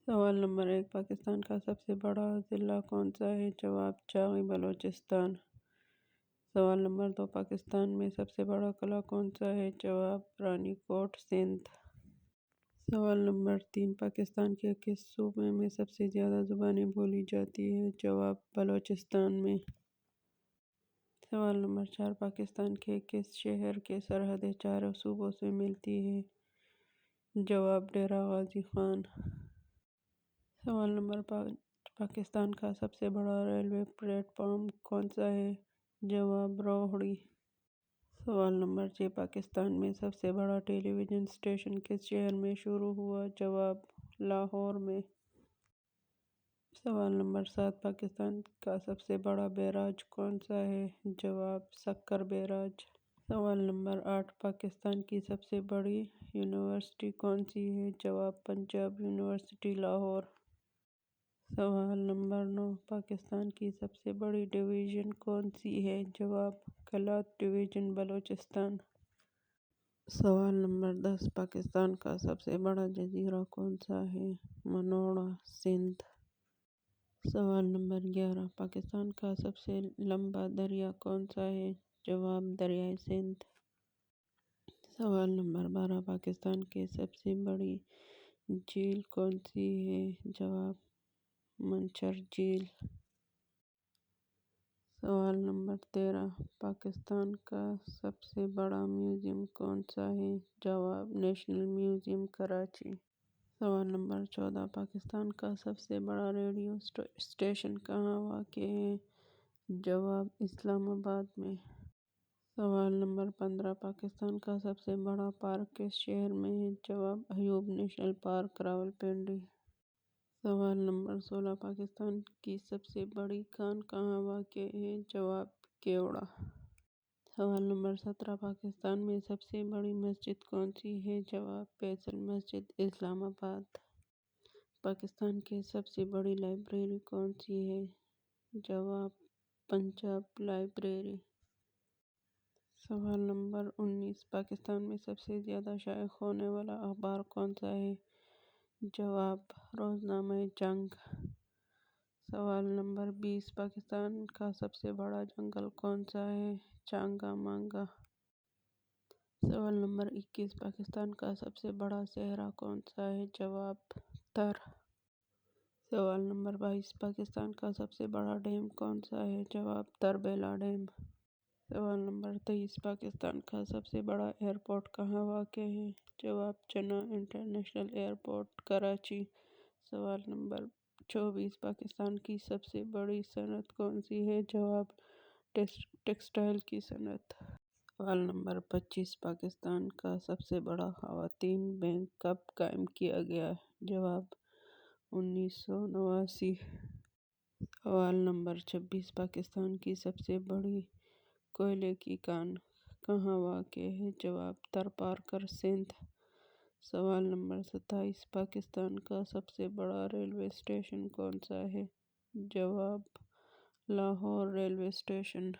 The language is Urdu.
سوال نمبر 1، پاکستان کا سب سے بڑا ضلع کون سا ہے؟ جواب: چاغی بلوچستان۔ سوال نمبر 2، پاکستان میں سب سے بڑا قلعہ کون سا ہے؟ جواب: رانی کوٹ، سندھ۔ سوال نمبر 3، پاکستان کے کس صوبے میں سب سے زیادہ زبانیں بولی جاتی ہیں؟ جواب: بلوچستان میں۔ سوال نمبر 4، پاکستان کے کس شہر کی سرحدیں چاروں صوبوں سے ملتی ہیں؟ جواب: ڈیرہ غازی خان۔ سوال نمبر 5، پاکستان کا سب سے بڑا ریلوے پلیٹ فارم کون سا ہے؟ جواب: روہڑی۔ سوال نمبر 6، پاکستان میں سب سے بڑا ٹیلی ویژن اسٹیشن کس شہر میں شروع ہوا؟ جواب: لاہور میں۔ سوال نمبر 7، پاکستان کا سب سے بڑا بیراج کون سا ہے؟ جواب: سکر بیراج۔ سوال نمبر 8، پاکستان کی سب سے بڑی یونیورسٹی کون سی ہے؟ جواب: پنجاب یونیورسٹی، لاہور۔ سوال نمبر 9، پاکستان کی سب سے بڑی ڈویژن کون سی ہے؟ جواب: کلات ڈویژن، بلوچستان۔ سوال نمبر 10، پاکستان کا سب سے بڑا جزیرہ کون سا ہے؟ منوڑا، سندھ۔ سوال نمبر 11، پاکستان کا سب سے لمبا دریا کون سا ہے؟ جواب: دریائے سندھ۔ سوال نمبر 12، پاکستان کی سب سے بڑی جھیل کون سی ہے؟ جواب: منچر جھیل۔ سوال نمبر 13، پاکستان کا سب سے بڑا میوزیم کون سا ہے؟ جواب: نیشنل میوزیم، کراچی۔ سوال نمبر 14، پاکستان کا سب سے بڑا ریڈیو اسٹیشن کہاں واقع ہے؟ جواب: اسلام آباد میں۔ سوال نمبر 15، پاکستان کا سب سے بڑا پارک کس شہر میں ہے؟ جواب: ایوب نیشنل پارک، راولپنڈی۔ سوال نمبر 16، پاکستان کی سب سے بڑی کان کہاں واقع ہے؟ جواب: کیوڑا۔ سوال نمبر 17، پاکستان میں سب سے بڑی مسجد کون سی ہے؟ جواب: فیصل مسجد، اسلام آباد۔ پاکستان کی سب سے بڑی لائبریری کون سی ہے؟ جواب: پنجاب لائبریری۔ سوال نمبر 19، پاکستان میں سب سے زیادہ شائع ہونے والا اخبار کون سا ہے؟ جواب: روزنامہ جنگ۔ سوال نمبر 20، پاکستان کا سب سے بڑا جنگل کون سا ہے؟ چانگا مانگا۔ سوال نمبر 21، پاکستان کا سب سے بڑا صحرا کون سا ہے؟ جواب: تھر۔ سوال نمبر 22، پاکستان کا سب سے بڑا ڈیم کون سا ہے؟ جواب: تربیلا ڈیم۔ سوال نمبر 23، پاکستان کا سب سے بڑا ایئرپورٹ کہاں واقع ہے؟ جواب: جناح انٹرنیشنل ایئرپورٹ، کراچی۔ سوال نمبر 24، پاکستان کی سب سے بڑی صنعت کون سی ہے؟ جواب: ٹیکسٹائل کی صنعت۔ سوال نمبر 25، پاکستان کا سب سے بڑا خواتین بینک کب قائم کیا گیا؟ جواب: 1989۔ سوال نمبر 26، پاکستان کی سب سے بڑی کوئلے کی کان کہاں واقع ہے؟ جواب: تھرپارکر، سندھ۔ سوال نمبر 27، پاکستان کا سب سے بڑا ریلوے اسٹیشن کون سا ہے؟ جواب: لاہور ریلوے اسٹیشن۔